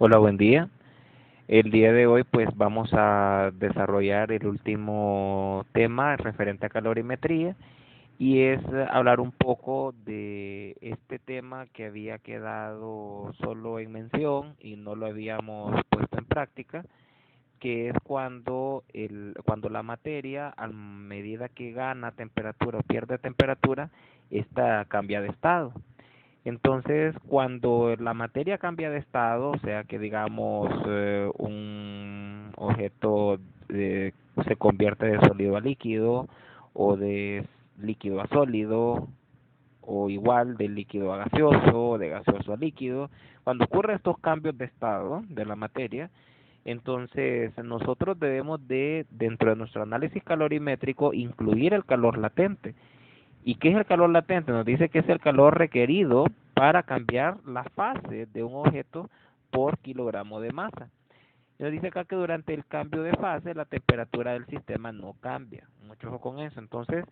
Hola, buen día. El día de hoy pues vamos a desarrollar el último tema referente a calorimetría y es hablar un poco de este tema que había quedado solo en mención y no lo habíamos puesto en práctica, que es cuando la materia a medida que gana temperatura o pierde temperatura, esta cambia de estado. Entonces, cuando la materia cambia de estado, o sea que digamos un objeto se convierte de sólido a líquido o de líquido a sólido o igual de líquido a gaseoso o de gaseoso a líquido, cuando ocurren estos cambios de estado de la materia, entonces nosotros debemos dentro de nuestro análisis calorimétrico, incluir el calor latente. ¿Y qué es el calor latente? Nos dice que es el calor requerido para cambiar la fase de un objeto por kilogramo de masa. Y nos dice acá que durante el cambio de fase la temperatura del sistema no cambia. Mucho ojo con eso. Entonces,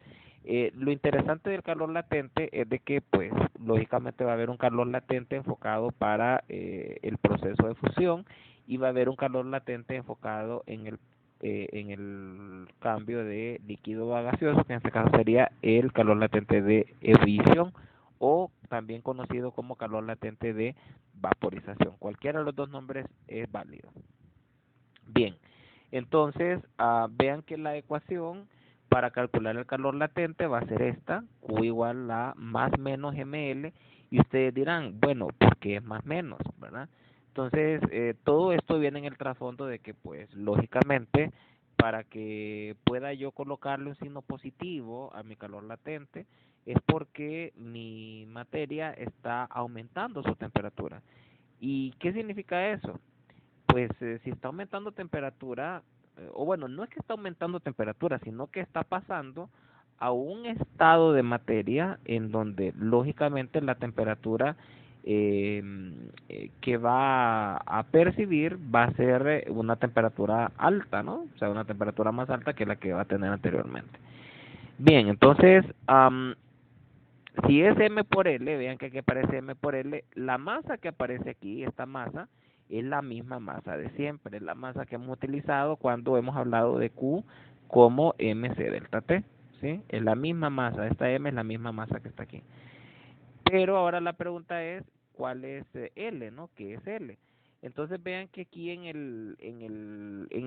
lo interesante del calor latente es de que, pues, lógicamente va a haber un calor latente enfocado para el proceso de fusión y va a haber un calor latente enfocado en el cambio de líquido a gaseoso, que en este caso sería el calor latente de ebullición o también conocido como calor latente de vaporización. Cualquiera de los dos nombres es válido. Bien, entonces vean que la ecuación para calcular el calor latente va a ser esta, Q igual a más menos ml, y ustedes dirán, bueno, ¿por qué es más menos? ¿Verdad? Entonces, todo esto viene en el trasfondo de que, pues, lógicamente, para que pueda yo colocarle un signo positivo a mi calor latente, es porque mi materia está aumentando su temperatura. ¿Y qué significa eso? Pues si está aumentando temperatura, o bueno, no es que está aumentando temperatura, sino que está pasando a un estado de materia en donde lógicamente la temperatura eh, que va a percibir va a ser una temperatura alta, ¿no? O sea, una temperatura más alta que la que va a tener anteriormente. Bien, entonces, si es M por L, vean que aquí aparece M por L, la masa que aparece aquí, esta masa, es la misma masa de siempre, es la masa que hemos utilizado cuando hemos hablado de Q como MC delta T, ¿sí? Es la misma masa, esta M es la misma masa que está aquí. Pero ahora la pregunta es, ¿cuál es L, no? ¿Qué es L? Entonces vean que aquí en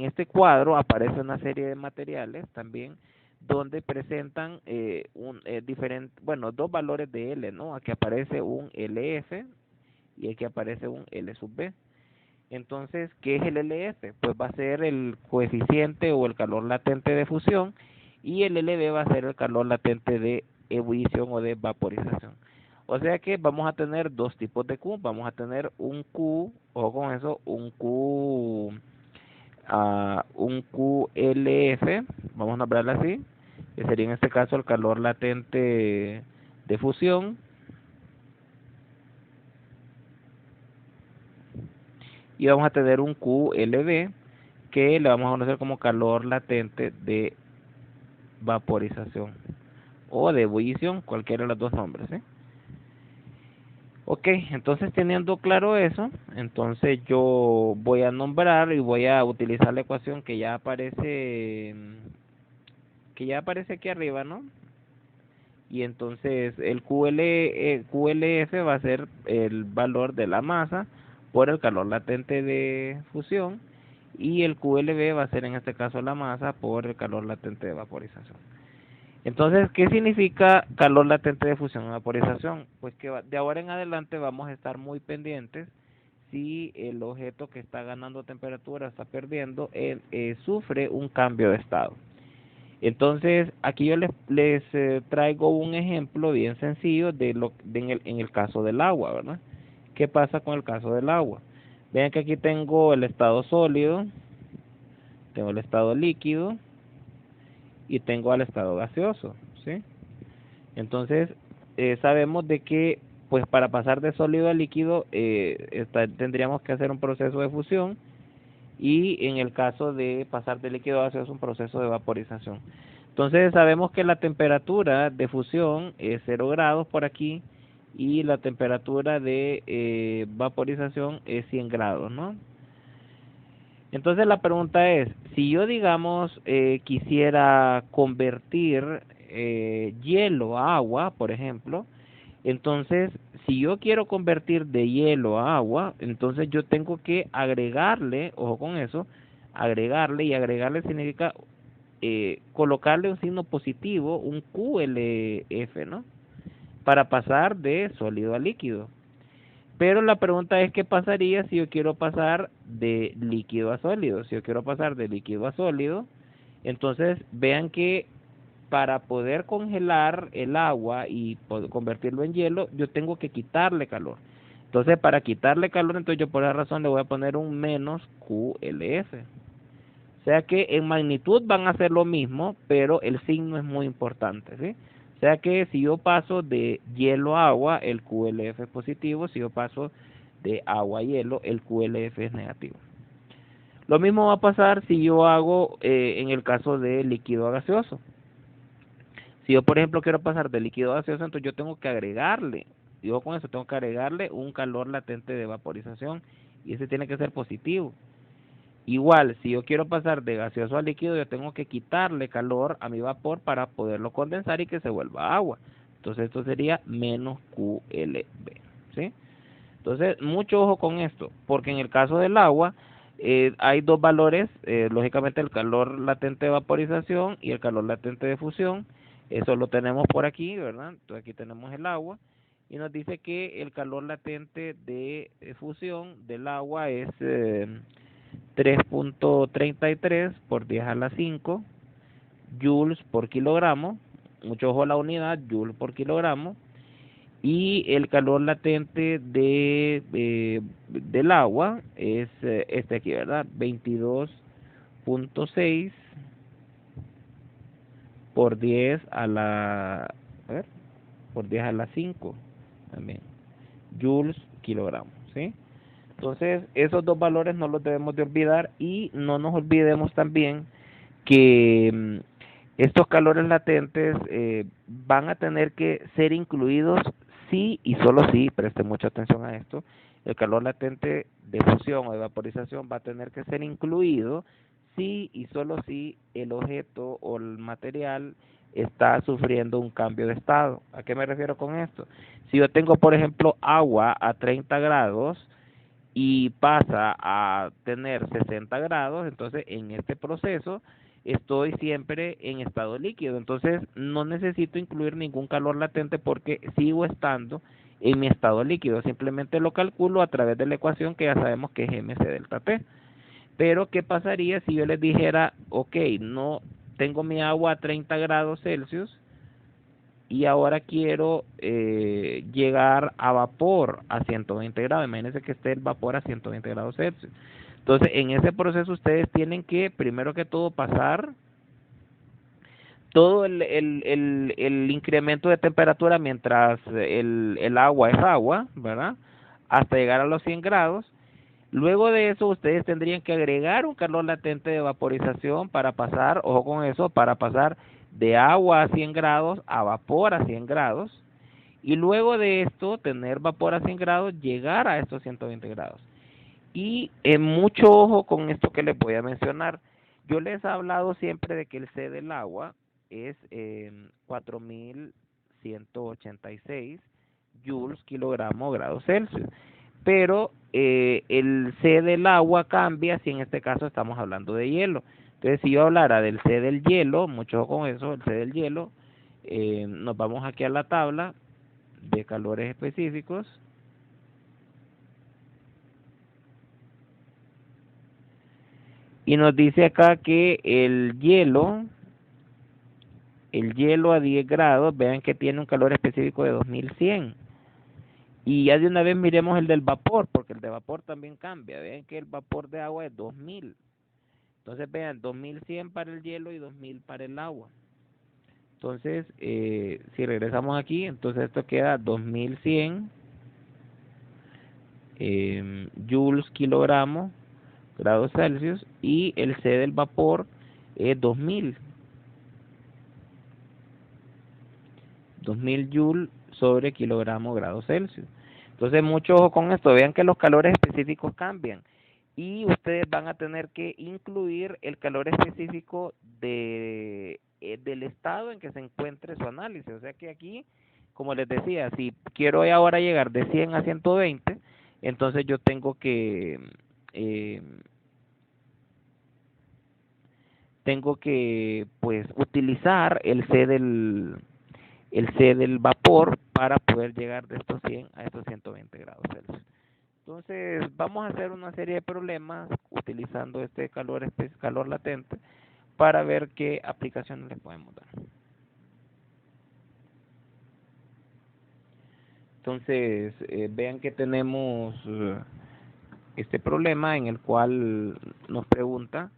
este cuadro aparece una serie de materiales también donde presentan bueno, dos valores de L, ¿no? Aquí aparece un LF y aquí aparece un L sub B. Entonces, ¿qué es el LF? Pues va a ser el coeficiente o el calor latente de fusión y el LB va a ser el calor latente de ebullición o de vaporización. O sea que vamos a tener dos tipos de Q. Vamos a tener un Q, o con eso, un QLF, vamos a nombrarlo así, que sería en este caso el calor latente de fusión. Y vamos a tener un QLB, que le vamos a conocer como calor latente de vaporización o de ebullición, cualquiera de los dos nombres, ¿eh? Ok, entonces teniendo claro eso, entonces yo voy a nombrar y voy a utilizar la ecuación que ya aparece aquí arriba, ¿no? Y entonces el QLF va a ser el valor de la masa por el calor latente de fusión y el QLB va a ser en este caso la masa por el calor latente de vaporización. Entonces, ¿qué significa calor latente de fusión y vaporización? Pues que de ahora en adelante vamos a estar muy pendientes si el objeto que está ganando temperatura está perdiendo, sufre un cambio de estado. Entonces, aquí yo les traigo un ejemplo bien sencillo en el caso del agua, ¿verdad? ¿Qué pasa con el caso del agua? Vean que aquí tengo el estado sólido, tengo el estado líquido y tengo el estado gaseoso, ¿sí? Entonces, sabemos de que pues para pasar de sólido a líquido tendríamos que hacer un proceso de fusión y en el caso de pasar de líquido a gaseoso un proceso de vaporización. Entonces sabemos que la temperatura de fusión es 0 grados por aquí y la temperatura de vaporización es 100 grados, ¿no? Entonces la pregunta es, si yo digamos quisiera convertir hielo a agua, por ejemplo, entonces si yo quiero convertir de hielo a agua, entonces yo tengo que agregarle, ojo con eso, agregarle, y agregarle significa colocarle un signo positivo, un QLF, ¿no? Para pasar de sólido a líquido. Pero la pregunta es, ¿qué pasaría si yo quiero pasar de líquido a sólido? Si yo quiero pasar de líquido a sólido, entonces vean que para poder congelar el agua y convertirlo en hielo, yo tengo que quitarle calor. Entonces, para quitarle calor, entonces yo por esa razón le voy a poner un menos QLF. O sea que en magnitud van a ser lo mismo, pero el signo es muy importante, ¿sí? O sea que si yo paso de hielo a agua, el QLF es positivo. Si yo paso de agua a hielo, el QLF es negativo. Lo mismo va a pasar si yo hago en el caso de líquido a gaseoso. Si yo, por ejemplo, quiero pasar de líquido a gaseoso, entonces yo tengo que agregarle, yo con eso tengo que agregarle un calor latente de vaporización, y ese tiene que ser positivo. Igual, si yo quiero pasar de gaseoso a líquido, yo tengo que quitarle calor a mi vapor para poderlo condensar y que se vuelva agua. Entonces esto sería menos QLB, ¿sí? Entonces, mucho ojo con esto, porque en el caso del agua hay dos valores, lógicamente el calor latente de vaporización y el calor latente de fusión. Eso lo tenemos por aquí, ¿verdad? Entonces aquí tenemos el agua y nos dice que el calor latente de fusión del agua es 3.33 por 10 a la 5 joules por kilogramo. Mucho ojo a la unidad, joule por kilogramo. Y el calor latente del agua es este aquí, ¿verdad? 22.6 por 10 a la, a ver, por 10 a la 5 también, joules kilogramo, ¿sí? Entonces, esos dos valores no los debemos de olvidar, y no nos olvidemos también que estos calores latentes van a tener que ser incluidos sí y solo sí, preste mucha atención a esto, el calor latente de fusión o de vaporización va a tener que ser incluido sí y solo si el objeto o el material está sufriendo un cambio de estado. ¿A qué me refiero con esto? Si yo tengo, por ejemplo, agua a 30 grados, y pasa a tener 60 grados, entonces en este proceso estoy siempre en estado líquido. Entonces no necesito incluir ningún calor latente porque sigo estando en mi estado líquido. Simplemente lo calculo a través de la ecuación que ya sabemos que es mc delta T. Pero ¿qué pasaría si yo les dijera, ok, no tengo mi agua a 30 grados Celsius y ahora quiero llegar a vapor a 120 grados? Imagínense que esté el vapor a 120 grados Celsius. Entonces, en ese proceso ustedes tienen que, primero que todo, pasar todo el incremento de temperatura mientras el agua es agua, ¿verdad? Hasta llegar a los 100 grados. Luego de eso, ustedes tendrían que agregar un calor latente de vaporización para pasar, ojo con eso, para pasar de agua a 100 grados a vapor a 100 grados. Y luego de esto, tener vapor a 100 grados, llegar a estos 120 grados. Y mucho ojo con esto que les voy a mencionar. Yo les he hablado siempre de que el C del agua es 4186 joules kilogramo grado Celsius. Pero el C del agua cambia si en este caso estamos hablando de hielo. Entonces, si yo hablara del C del hielo, mucho ojo con eso, el C del hielo, nos vamos aquí a la tabla de calores específicos. Y nos dice acá que el hielo a 10 grados, vean que tiene un calor específico de 2100. Y ya de una vez miremos el del vapor, porque el de vapor también cambia. Vean que el vapor de agua es 2000. Entonces vean, 2100 para el hielo y 2000 para el agua. Entonces, si regresamos aquí, entonces esto queda 2100 joules kilogramo grados Celsius, y el C del vapor es 2000 joules sobre kilogramo grado Celsius. Entonces, mucho ojo con esto, vean que los calores específicos cambian y ustedes van a tener que incluir el calor específico del estado en que se encuentre su análisis. O sea que aquí, como les decía, si quiero ahora llegar de 100 a 120, entonces yo tengo que pues utilizar el C del vapor para poder llegar de estos 100 a estos 120 grados Celsius. Entonces vamos a hacer una serie de problemas utilizando este calor latente para ver qué aplicaciones le podemos dar. Entonces vean que tenemos este problema en el cual nos pregunta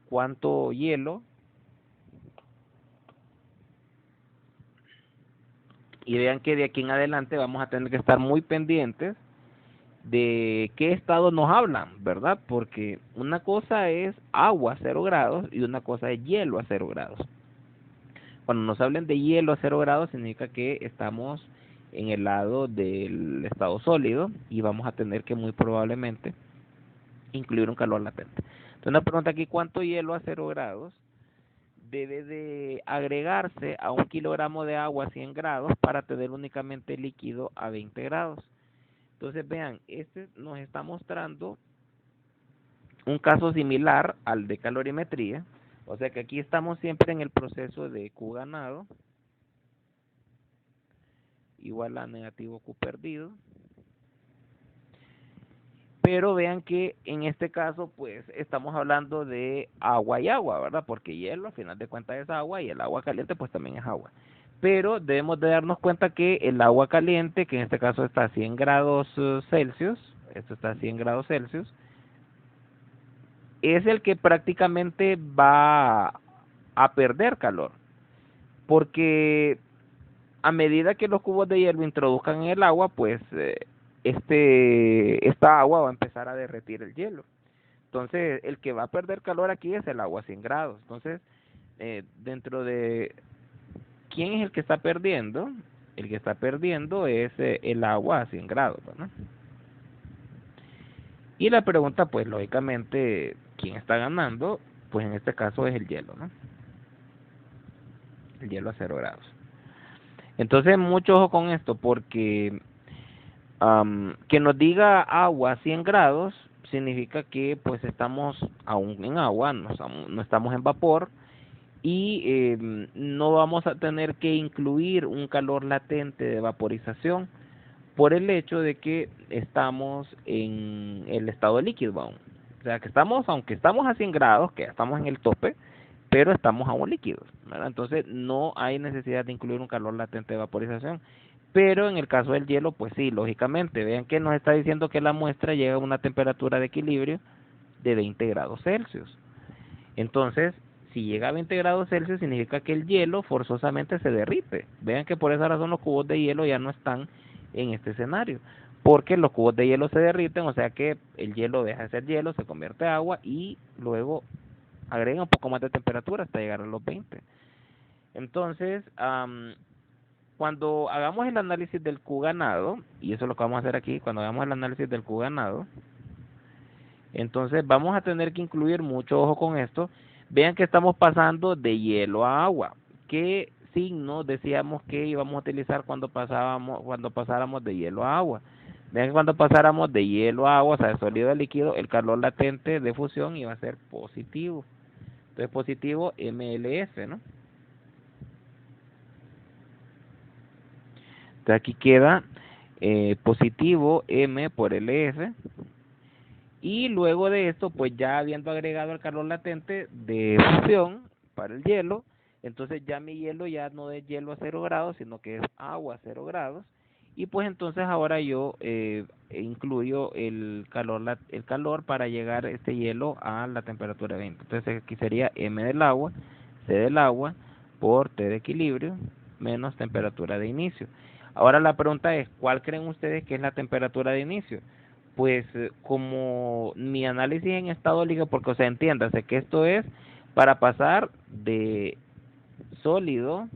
cuánto hielo, y vean que de aquí en adelante vamos a tener que estar muy pendientes de qué estado nos hablan, ¿verdad? Porque una cosa es agua a 0 grados y una cosa es hielo a 0 grados. Cuando nos hablen de hielo a 0 grados significa que estamos en el lado del estado sólido y vamos a tener que muy probablemente incluir un calor latente. Entonces una pregunta aquí, ¿cuánto hielo a 0 grados debe de agregarse a 1 kilogramo de agua a 100 grados para tener únicamente líquido a 20 grados? Entonces vean, este nos está mostrando un caso similar al de calorimetría, o sea que aquí estamos siempre en el proceso de Q ganado igual a negativo Q perdido, pero vean que en este caso pues estamos hablando de agua y agua, ¿verdad? Porque hielo al final de cuentas es agua y el agua caliente pues también es agua. Pero debemos de darnos cuenta que el agua caliente, que en este caso está a 100 grados Celsius, esto está a 100 grados Celsius, es el que prácticamente va a perder calor, porque a medida que los cubos de hielo introduzcan en el agua, pues esta agua va a empezar a derretir el hielo. Entonces, el que va a perder calor aquí es el agua a 100 grados. Entonces, dentro de quién es el que está perdiendo, el que está perdiendo es el agua a 100 grados, ¿no? Y la pregunta, pues lógicamente, ¿quién está ganando? Pues en este caso es el hielo, ¿no? El hielo a 0 grados. Entonces, mucho ojo con esto, porque que nos diga agua a 100 grados significa que pues estamos aún en agua, no estamos en vapor, y no vamos a tener que incluir un calor latente de vaporización por el hecho de que estamos en el estado líquido aún. O sea, que estamos, aunque estamos a 100 grados, que estamos en el tope, pero estamos aún líquidos, ¿verdad? Entonces no hay necesidad de incluir un calor latente de vaporización. Pero en el caso del hielo, pues sí, lógicamente, vean que nos está diciendo que la muestra llega a una temperatura de equilibrio de 20 grados Celsius. Entonces, si llega a 20 grados Celsius, significa que el hielo forzosamente se derrite. Vean que por esa razón los cubos de hielo ya no están en este escenario, porque los cubos de hielo se derriten, o sea que el hielo deja de ser hielo, se convierte en agua y luego agrega un poco más de temperatura hasta llegar a los 20. Entonces, cuando hagamos el análisis del Q ganado, y eso es lo que vamos a hacer aquí, cuando hagamos el análisis del Q ganado, entonces vamos a tener que incluir mucho ojo con esto. Vean que estamos pasando de hielo a agua. ¿Qué signo decíamos que íbamos a utilizar cuando pasáramos de hielo a agua? Vean que cuando pasáramos de hielo a agua, o sea, de sólido a líquido, el calor latente de fusión iba a ser positivo. Entonces positivo MLF, ¿no? Entonces aquí queda positivo M por LF. Y luego de esto, pues ya habiendo agregado el calor latente de fusión para el hielo, entonces ya mi hielo ya no es hielo a 0 grados, sino que es agua a 0 grados. Y pues entonces ahora yo incluyo el calor para llegar este hielo a la temperatura 20. Entonces aquí sería M del agua, C del agua, por T de equilibrio, menos temperatura de inicio. Ahora la pregunta es, ¿cuál creen ustedes que es la temperatura de inicio? Pues como mi análisis en estado líquido, porque o sea, entiéndase que esto es para pasar de sólido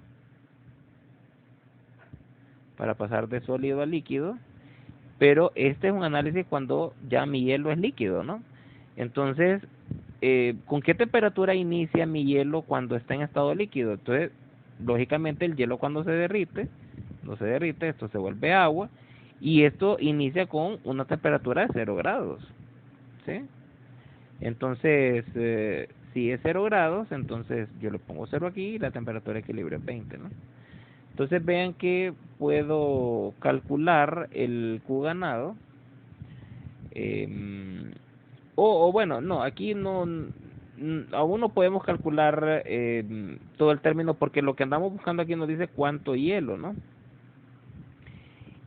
para pasar de sólido a líquido, pero este es un análisis cuando ya mi hielo es líquido, ¿no? Entonces, ¿con qué temperatura inicia mi hielo cuando está en estado líquido? Entonces, lógicamente el hielo cuando se derrite, esto se vuelve agua, y esto inicia con una temperatura de 0 grados, ¿sí? Entonces, si es 0 grados, entonces yo le pongo 0 aquí y la temperatura de equilibrio es 20, ¿no? Entonces vean que puedo calcular el Q ganado. O bueno, no, aquí no, aún no podemos calcular todo el término porque lo que andamos buscando aquí nos dice cuánto hielo, ¿no?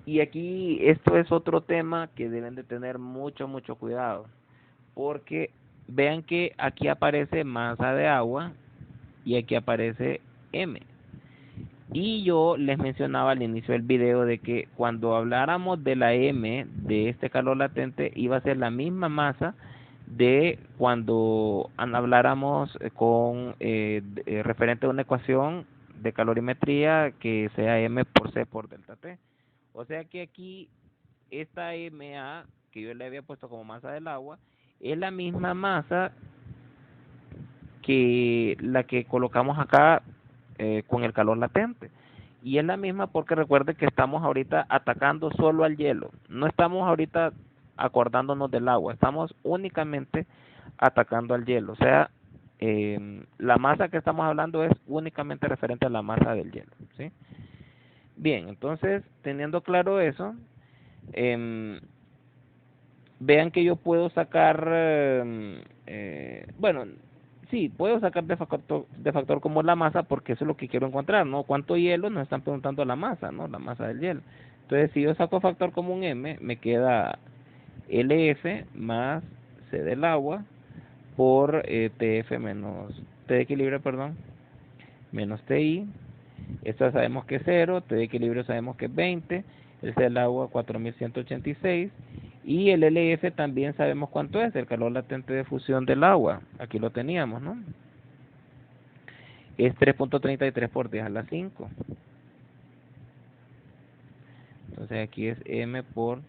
Y aquí esto es otro tema que deben de tener mucho cuidado, porque vean que aquí aparece masa de agua y aquí aparece M. Y yo les mencionaba al inicio del video de que cuando habláramos de la M de este calor latente iba a ser la misma masa de cuando habláramos con referente a una ecuación de calorimetría que sea M por C por delta T. O sea que aquí esta MA que yo le había puesto como masa del agua es la misma masa que la que colocamos acá con el calor latente. Y es la misma porque recuerde que estamos ahorita atacando solo al hielo. No estamos ahorita acordándonos del agua. Estamos únicamente atacando al hielo. O sea, la masa que estamos hablando es únicamente referente a la masa del hielo, ¿sí? Bien, entonces, teniendo claro eso, vean que yo puedo sacar, bueno, sí, puedo sacar de factor como la masa porque eso es lo que quiero encontrar, ¿no? ¿Cuánto hielo? Nos están preguntando la masa, ¿no? La masa del hielo. Entonces, si yo saco factor común M, me queda LF más C del agua por TF menos T de equilibrio, perdón, menos TI. Esta sabemos que es 0, T de equilibrio sabemos que es 20, el C del agua 4186 y el LF también sabemos cuánto es, el calor latente de fusión del agua, aquí lo teníamos, ¿no? Es 3.33 por 10 a la 5. Entonces aquí es M por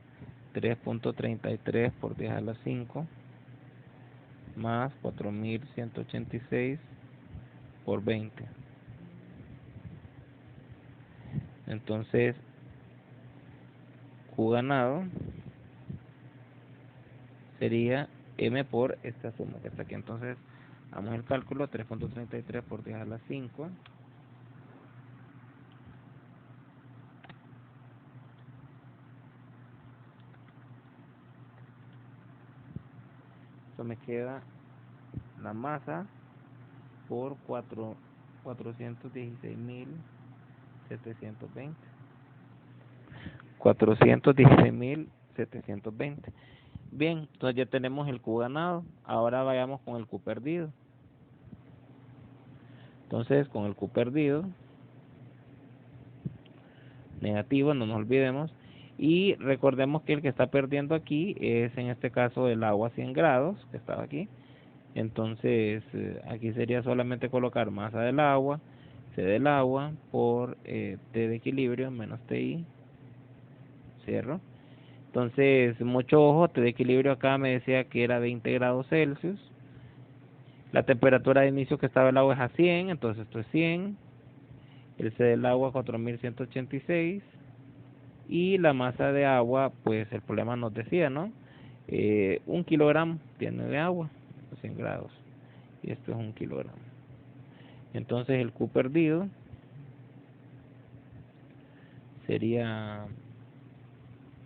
3.33 por 10 a la 5 más 4186 por 20. Entonces, Q ganado sería M por esta suma que está aquí. Entonces, hagamos el cálculo, 3.33 por 10 a la 5. Esto me queda la masa por 416.720. 416.720. Bien, entonces ya tenemos el Q ganado. Ahora vayamos con el Q perdido. Entonces, con el Q perdido, negativo, no nos olvidemos. Y recordemos que el que está perdiendo aquí es en este caso el agua a 100 grados, que estaba aquí. Entonces, aquí sería solamente colocar masa del agua, C del agua, por T de equilibrio menos TI. Cierro. Entonces, mucho ojo, T de equilibrio acá me decía que era 20 grados Celsius. La temperatura de inicio que estaba el agua es a 100, entonces esto es 100. El C del agua 4186. Y la masa de agua, pues el problema nos decía, ¿no? 1 kilogramo tiene de agua, 100 grados. Y esto es 1 kilogramo. Entonces el Q perdido sería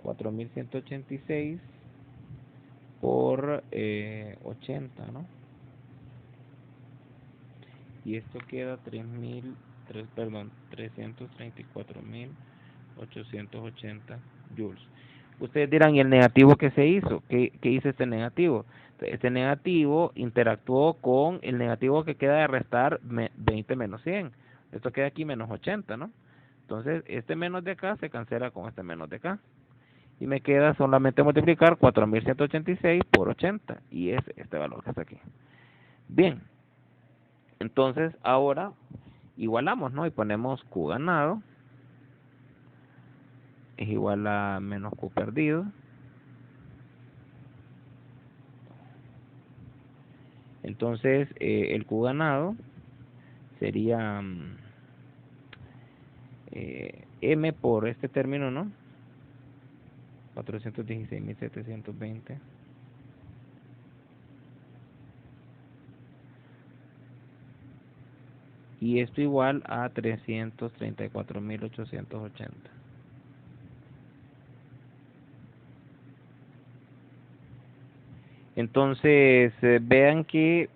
4186 por 80, ¿no? Y esto queda 334.880 joules. Ustedes dirán, ¿y el negativo qué se hizo? ¿Qué hizo este negativo? Este negativo interactuó con el negativo que queda de restar 20 menos 100. Esto queda aquí menos 80, ¿no? Entonces, este menos de acá se cancela con este menos de acá. Y me queda solamente multiplicar 4186 por 80. Y es este valor que está aquí. Bien. Entonces, ahora igualamos, ¿no? Y ponemos Q ganado es igual a menos Q perdido. Entonces, el Q ganado sería M por este término, ¿no? 416.720. Y esto igual a 334.880. Entonces, vean que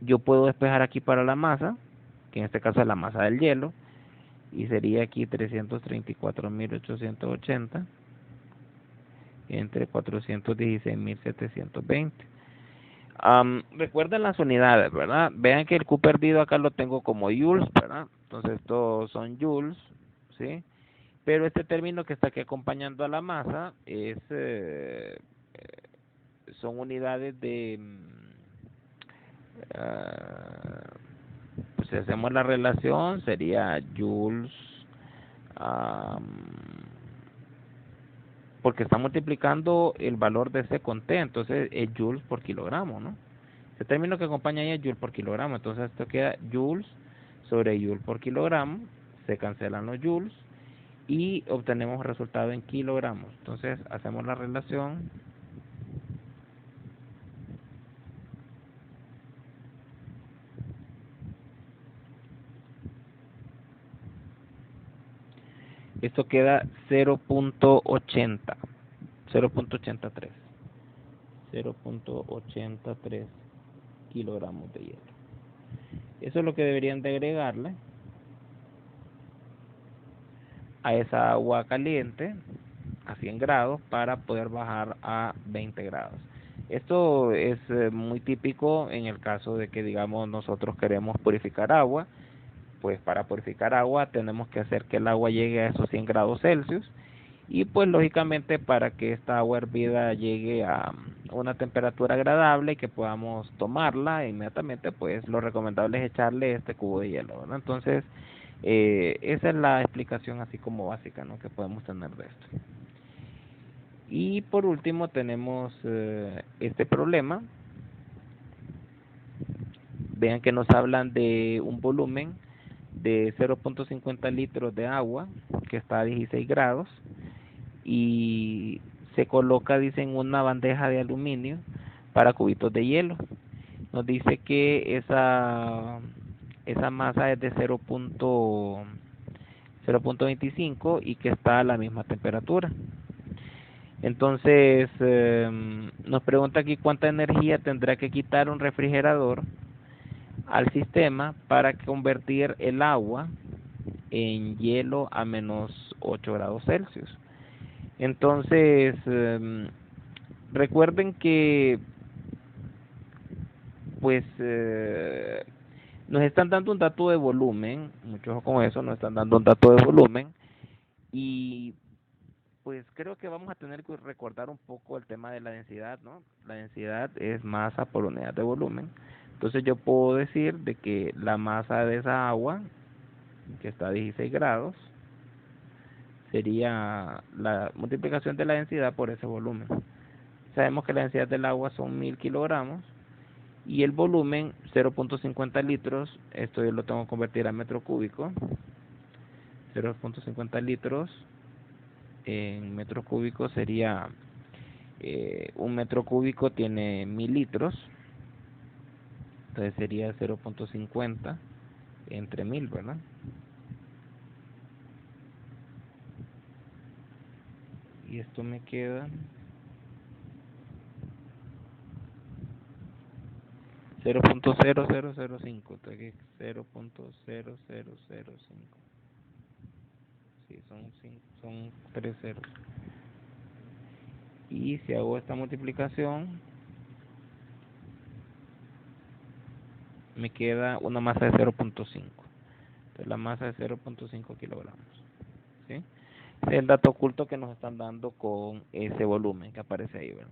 yo puedo despejar aquí para la masa, que en este caso es la masa del hielo, y sería aquí 334.880 entre 416.720. Recuerden las unidades, ¿verdad? Vean que el Q perdido acá lo tengo como joules, ¿verdad? Entonces estos son joules, ¿sí? Pero este término que está aquí acompañando a la masa es son unidades de pues si hacemos la relación sería joules porque está multiplicando el valor de C con T, entonces es joules por kilogramo, ¿no? Ese término que acompaña ahí es joule por kilogramo, entonces esto queda joules sobre joule por kilogramo, se cancelan los joules y obtenemos el resultado en kilogramos. Entonces hacemos la relación. Esto queda 0.80, 0.83, 0.83 kilogramos de hielo. Eso es lo que deberían de agregarle a esa agua caliente a 100 grados para poder bajar a 20 grados. Esto es muy típico en el caso de que, digamos, nosotros queremos purificar agua. Pues para purificar agua tenemos que hacer que el agua llegue a esos 100 grados Celsius y pues lógicamente para que esta agua hervida llegue a una temperatura agradable y que podamos tomarla inmediatamente, pues lo recomendable es echarle este cubo de hielo, ¿verdad? Entonces esa es la explicación así como básica, ¿no?, que podemos tener de esto. Y por último tenemos este problema. Vean que nos hablan de un volumen de 0.50 litros de agua que está a 16 grados y se coloca, dicen, una bandeja de aluminio para cubitos de hielo. Nos dice que esa masa es de 0.25 y que está a la misma temperatura. Entonces nos pregunta aquí cuánta energía tendrá que quitar un refrigerador al sistema para convertir el agua en hielo a menos 8 grados Celsius. Entonces, recuerden que pues nos están dando un dato de volumen, mucho con eso, nos están dando un dato de volumen y pues creo que vamos a tener que recordar un poco el tema de la densidad, ¿no? La densidad es masa por unidad de volumen. Entonces yo puedo decir de que la masa de esa agua, que está a 16 grados, sería la multiplicación de la densidad por ese volumen. Sabemos que la densidad del agua son 1000 kilogramos y el volumen 0.50 litros, esto yo lo tengo que convertir a metro cúbico. 0.50 litros en metros cúbicos sería un metro cúbico tiene 1000 litros, entonces sería 0.50 entre 1000, ¿verdad? Y esto me queda 0.0005, entonces 0.0005. Sí, son 3 ceros. Y si hago esta multiplicación, me queda una masa de 0.5. Entonces la masa es 0.5 kilogramos. ¿Sí? Ese es el dato oculto que nos están dando con ese volumen que aparece ahí, ¿verdad?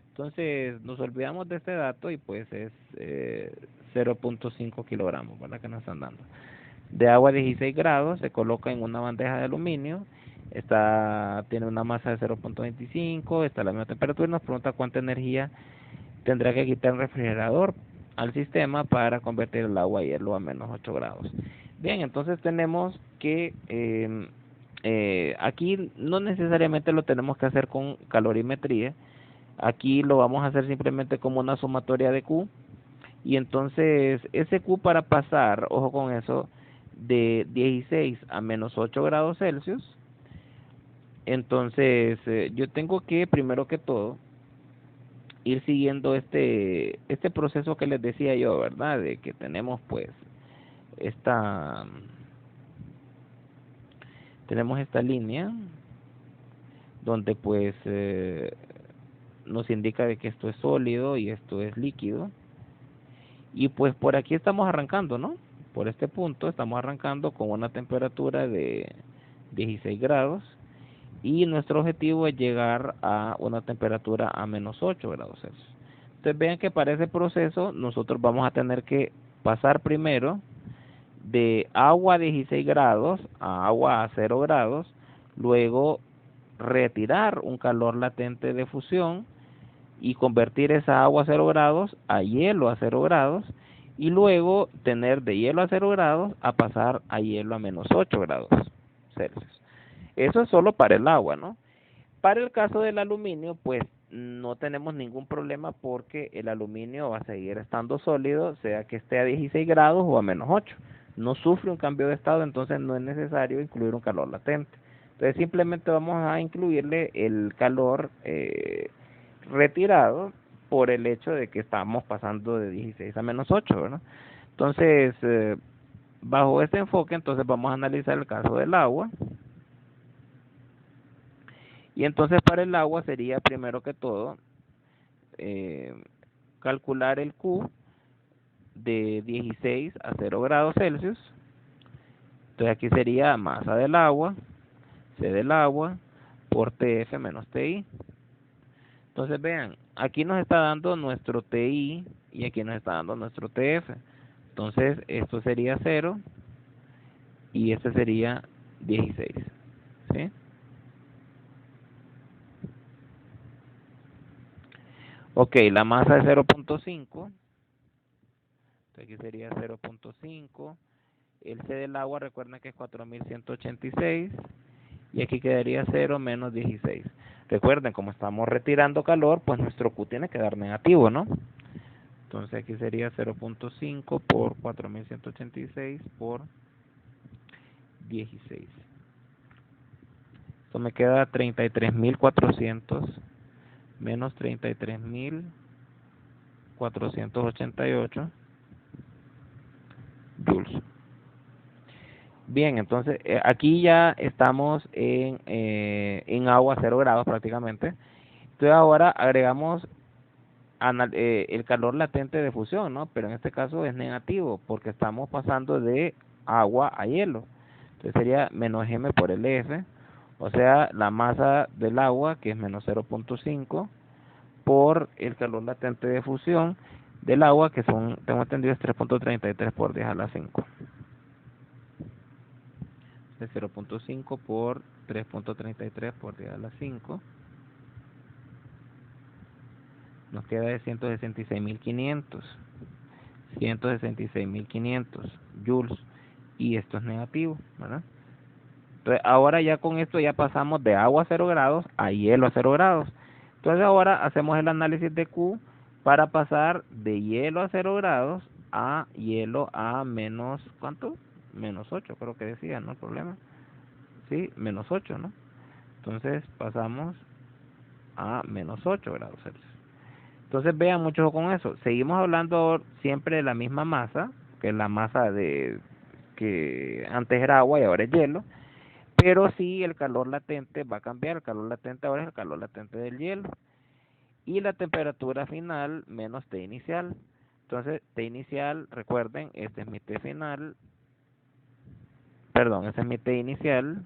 Entonces nos olvidamos de este dato y pues es 0.5 kilogramos, ¿verdad?, que nos están dando. de agua a 16 grados, se coloca en una bandeja de aluminio, tiene una masa de 0.25, está a la misma temperatura y nos pregunta cuánta energía tendrá que quitar el refrigerador al sistema para convertir el agua a hielo a menos 8 grados. Bien, entonces tenemos que aquí no necesariamente lo tenemos que hacer con calorimetría, aquí lo vamos a hacer simplemente como una sumatoria de Q, y entonces ese Q para pasar, ojo con eso, de 16 a menos 8 grados Celsius, entonces yo tengo que, primero que todo, ir siguiendo este proceso que les decía yo, ¿verdad? De que tenemos pues esta tenemos esta línea donde pues nos indica de que esto es sólido y esto es líquido, y pues por aquí estamos arrancando, ¿no? Por este punto estamos arrancando con una temperatura de 16 grados y nuestro objetivo es llegar a una temperatura a menos 8 grados Celsius. Entonces vean que para ese proceso nosotros vamos a tener que pasar primero de agua a 16 grados a agua a 0 grados, luego retirar un calor latente de fusión y convertir esa agua a 0 grados a hielo a 0 grados, y luego tener de hielo a 0 grados a pasar a hielo a menos 8 grados Celsius. Eso es solo para el agua, ¿no? Para el caso del aluminio, pues no tenemos ningún problema porque el aluminio va a seguir estando sólido, sea que esté a 16 grados o a menos 8. No sufre un cambio de estado, entonces no es necesario incluir un calor latente. Entonces simplemente vamos a incluirle el calor retirado por el hecho de que estamos pasando de 16 a menos 8, ¿verdad? Entonces, bajo este enfoque, entonces vamos a analizar el caso del agua. Y entonces para el agua sería primero que todo calcular el Q de 16 a 0 grados Celsius. Entonces aquí sería masa del agua, C del agua, por TF menos TI. Entonces vean, aquí nos está dando nuestro TI y aquí nos está dando nuestro TF. Entonces esto sería 0 y este sería 16. ¿Sí? Ok, la masa es 0.5. Aquí sería 0.5. El C del agua, recuerden que es 4186. Y aquí quedaría 0 menos 16. Recuerden, como estamos retirando calor, pues nuestro Q tiene que dar negativo, ¿no? Entonces aquí sería 0.5 por 4186 por 16. Esto me queda 33.400 menos 33.488 joules. Bien, entonces aquí ya estamos en agua a 0 grados prácticamente. Entonces ahora agregamos el calor latente de fusión, ¿no? Pero en este caso es negativo porque estamos pasando de agua a hielo. Entonces sería menos m por el F, o sea, la masa del agua, que es menos 0.5, por el calor latente de fusión del agua, que son, tengo entendido, es 3.33 por 10 a la 5. De 0.5 por 3.33 por 10 a la 5. Nos queda de 166.500. 166.500 joules. Y esto es negativo, ¿verdad? Entonces, ahora ya con esto ya pasamos de agua a 0 grados a hielo a 0 grados. Entonces, ahora hacemos el análisis de Q para pasar de hielo a 0 grados a hielo a menos, ¿cuánto? Menos 8, creo que decía, no hay problema. Sí, menos 8, ¿no? Entonces, pasamos a menos 8 grados Celsius. Entonces, vean mucho con eso. Seguimos hablando siempre de la misma masa, que es la masa de que antes era agua y ahora es hielo. Pero sí, el calor latente va a cambiar. El calor latente ahora es el calor latente del hielo. Y la temperatura final menos T inicial. Entonces, T inicial, recuerden, este es mi T final. Perdón, este es mi T inicial.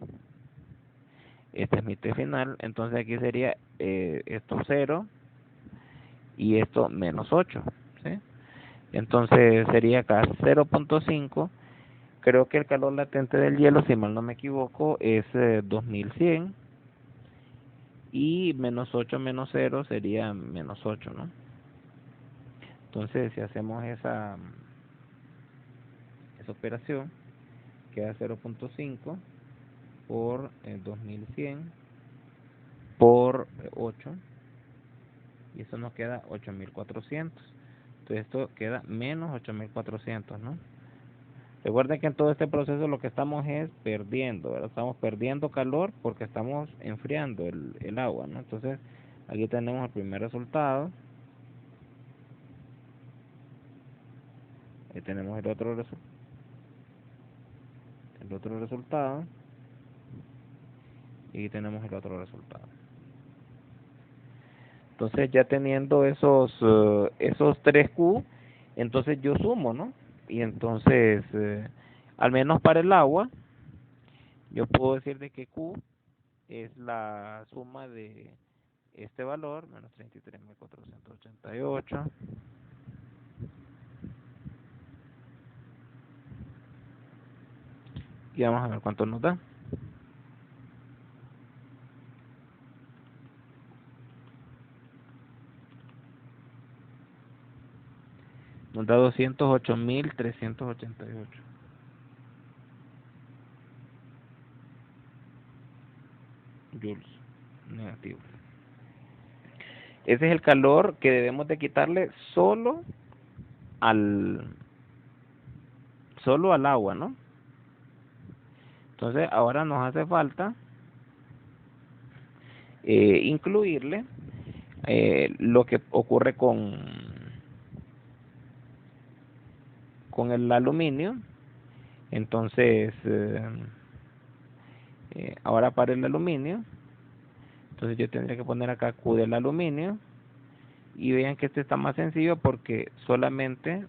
Este es mi T final. Entonces aquí sería esto 0 y esto menos 8. ¿Sí? Entonces sería acá 0.5 creo que el calor latente del hielo, si mal no me equivoco, es 2100, y menos 8 menos 0 sería menos 8, ¿no? Entonces, si hacemos esa operación, queda 0.5 por 2100 por 8, y eso nos queda 8400. Entonces esto queda menos 8400, ¿no? Recuerden que en todo este proceso lo que estamos es perdiendo, ¿verdad? Estamos perdiendo calor porque estamos enfriando el agua, ¿no? Entonces aquí tenemos el primer resultado. Ahí tenemos el otro resultado. Y aquí tenemos el otro resultado. Entonces ya teniendo esos 3Q, entonces yo sumo, ¿no? Y entonces, al menos para el agua, yo puedo decir de que Q es la suma de este valor, menos 33.488, y vamos a ver cuánto nos da. Nos da 208.388 joules negativos. Ese es el calor que debemos de quitarle al solo al agua, ¿no? Entonces ahora nos hace falta incluirle lo que ocurre con el aluminio. Entonces ahora para el aluminio, entonces yo tendría que poner acá Q del aluminio, y vean que este está más sencillo porque solamente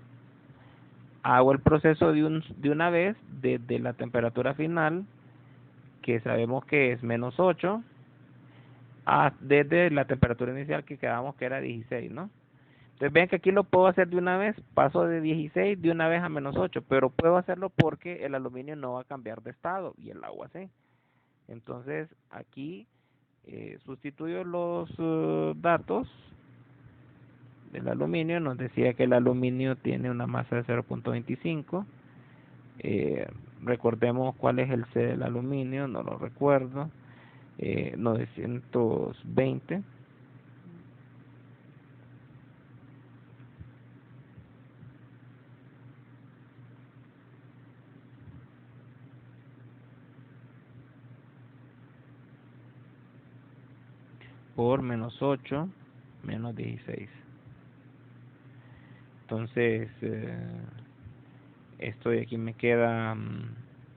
hago el proceso de una vez desde la temperatura final, que sabemos que es menos 8, desde la temperatura inicial que quedamos que era 16, ¿no? Entonces ven que aquí lo puedo hacer de una vez, paso de 16 de una vez a menos 8, pero puedo hacerlo porque el aluminio no va a cambiar de estado y el agua sí. Entonces aquí sustituyo los datos del aluminio. Nos decía que el aluminio tiene una masa de 0.25. Recordemos cuál es el C del aluminio, no lo recuerdo. 920. Por menos 8 menos 16. Entonces esto de aquí me queda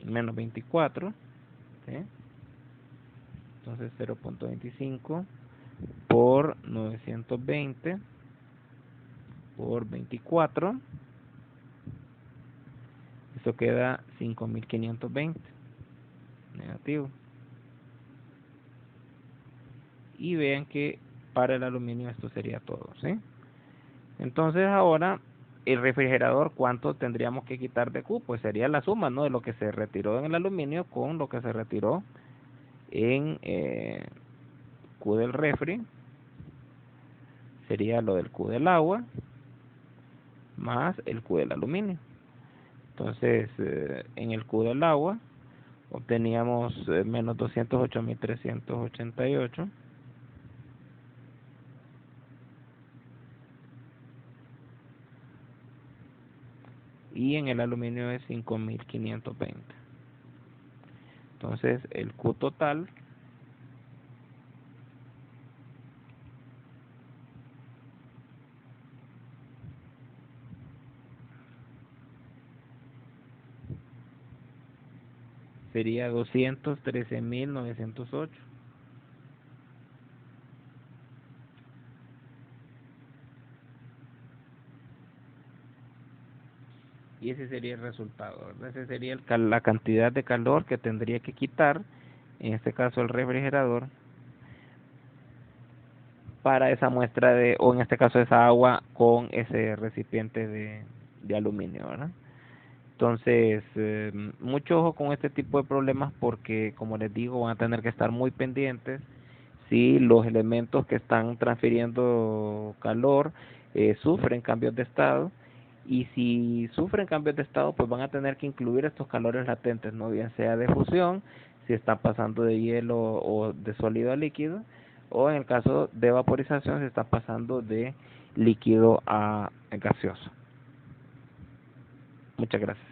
menos 24, ¿sí? Entonces 0.25 por 920 por 24, eso queda 5520 negativo. Y vean que para el aluminio esto sería todo, ¿sí? Entonces ahora el refrigerador, ¿cuánto tendríamos que quitar de Q? Pues sería la suma, ¿no? De lo que se retiró en el aluminio con lo que se retiró en Q del refri. Sería lo del Q del agua más el Q del aluminio. Entonces en el Q del agua obteníamos menos 208.388, y en el aluminio es 5.520. Entonces el Q total sería 213.908. Y ese sería el resultado, ¿verdad? Ese sería la cantidad de calor que tendría que quitar, en este caso el refrigerador, para esa muestra o en este caso esa agua con ese recipiente de aluminio, ¿verdad? Entonces, mucho ojo con este tipo de problemas porque, como les digo, van a tener que estar muy pendientes si los elementos que están transfiriendo calor sufren cambios de estado, y si sufren cambios de estado pues van a tener que incluir estos calores latentes, no bien sea de fusión, si están pasando de hielo o de sólido a líquido, o en el caso de vaporización se está pasando de líquido a gaseoso. Muchas gracias.